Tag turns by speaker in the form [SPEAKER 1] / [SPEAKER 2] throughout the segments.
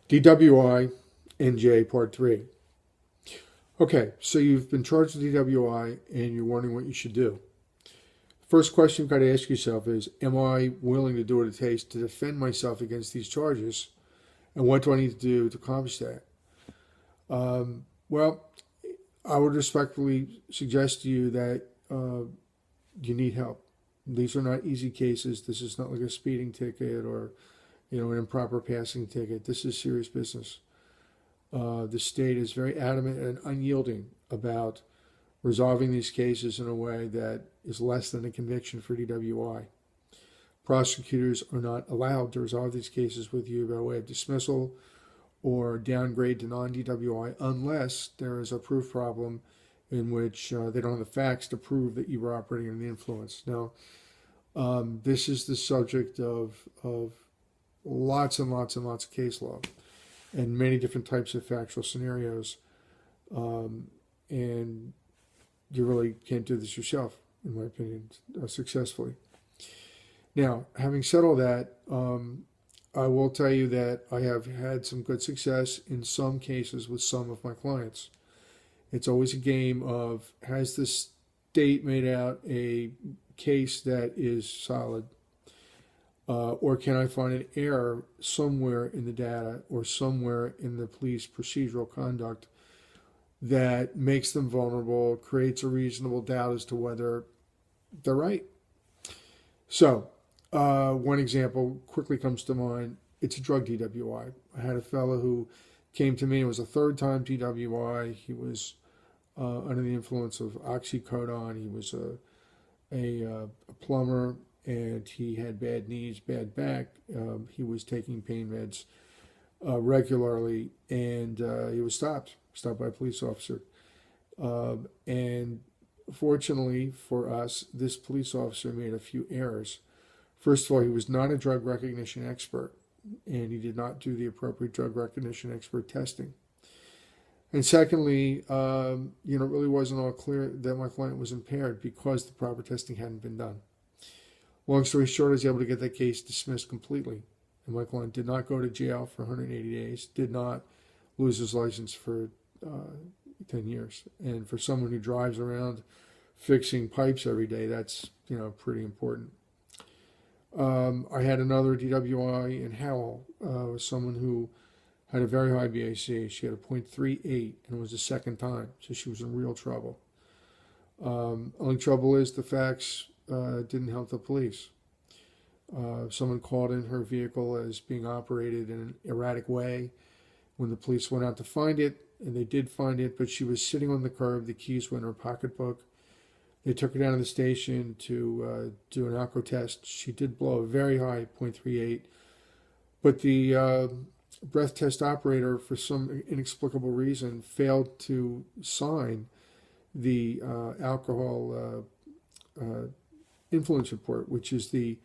[SPEAKER 1] DWI NJ Part 3. Okay, so you've been charged with DWI and you're wondering what you should do. First question you've got to ask yourself is, am I willing to do what it takes to defend myself against these charges? And what do I need to do to accomplish that? Well, I would respectfully suggest to you that you need help. These are not easy cases. This is not like a speeding ticket or an improper passing ticket. This is serious business. The state is very adamant and unyielding about resolving these cases in a way that is less than a conviction for DWI. Prosecutors are not allowed to resolve these cases with you by way of dismissal or downgrade to non-DWI unless there is a proof problem in which they don't have the facts to prove that you were operating under the influence. Now, this is the subject of lots and lots and lots of case law and many different types of factual scenarios. And you really can't do this yourself, in my opinion, successfully. Now, having said all that, I will tell you that I have had some good success in some cases with some of my clients. It's always a game of, has the state made out a case that is solid? Or can I find an error somewhere in the data or somewhere in the police procedural conduct that makes them vulnerable, creates a reasonable doubt as to whether they're right? So, one example quickly comes to mind. It's a drug DWI. I had a fellow who came to me. It was a third-time DWI. He was under the influence of oxycodone. He was a plumber, and he had bad knees, bad back. He was taking pain meds regularly, and he was stopped by a police officer. And fortunately for us, this police officer made a few errors. First of all, he was not a drug recognition expert, and he did not do the appropriate drug recognition expert testing. And secondly, it really wasn't all clear that my client was impaired because the proper testing hadn't been done. Long story short, I was able to get that case dismissed completely. And my client did not go to jail for 180 days, did not lose his license for 10 years. And for someone who drives around fixing pipes every day, that's, pretty important. I had another DWI in Howell, someone who had a very high BAC. She had a .38, and it was the second time, so she was in real trouble. Only trouble is the facts didn't help the police. Someone called in her vehicle as being operated in an erratic way. When the police went out to find it, and they did find it, but she was sitting on the curb. The keys were in her pocketbook. They took her down to the station to do an alco test. She did blow a very high .38, but the breath test operator, for some inexplicable reason, failed to sign the alcohol influence report, which is the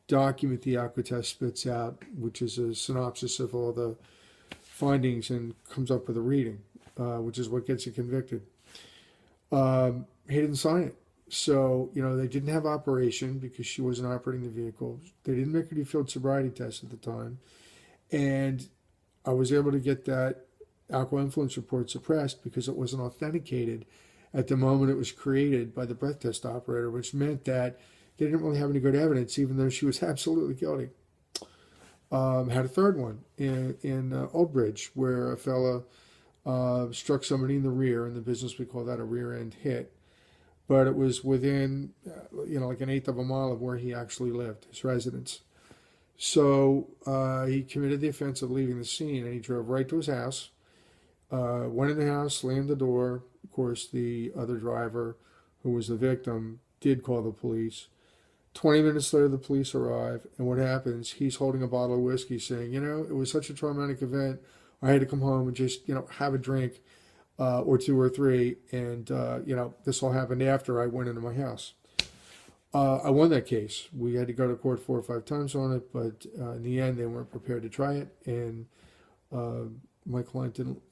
[SPEAKER 1] document the alco test spits out, which is a synopsis of all the findings and comes up with a reading, which is what gets you convicted. He didn't sign it. So, they didn't have operation because she wasn't operating the vehicle. They didn't make her do field sobriety tests at the time. And I was able to get that alcohol influence report suppressed because it wasn't authenticated at the moment it was created by the breath test operator, which meant that they didn't really have any good evidence, even though she was absolutely guilty. Had a third one in Old Bridge, where a fella struck somebody in the rear. In the business, we call that a rear end hit. But it was within, like an eighth of a mile of where he actually lived, his residence. So he committed the offense of leaving the scene, and he drove right to his house, went in the house, slammed the door. Of course, the other driver, who was the victim, did call the police. 20 minutes later, the police arrive, and what happens, he's holding a bottle of whiskey saying, it was such a traumatic event, I had to come home and just, have a drink. Or two or three, and, this all happened after I went into my house. I won that case. We had to go to court 4 or 5 times on it, but in the end, they weren't prepared to try it, and my client didn't,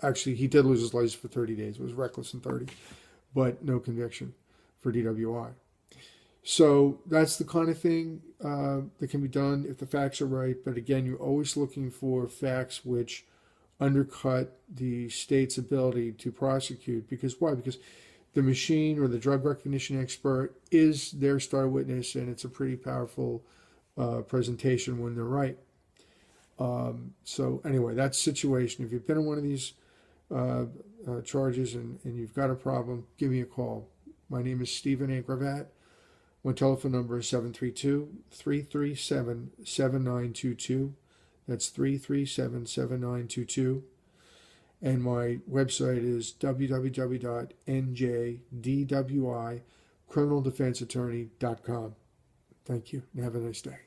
[SPEAKER 1] actually, he did lose his license for 30 days. It was reckless in 30, but no conviction for DWI. So that's the kind of thing that can be done if the facts are right. But again, you're always looking for facts which undercut the state's ability to prosecute. Because why? Because the machine or the drug recognition expert is their star witness, and it's a pretty powerful presentation when they're right. So anyway, that's the situation. If you've been in one of these charges and you've got a problem, give me a call. My name is Stephen A. Gravatt. My telephone number is 732-337-7922. That's 337-7922. And my website is www.njdwicriminaldefenseattorney.com. Thank you, and have a nice day.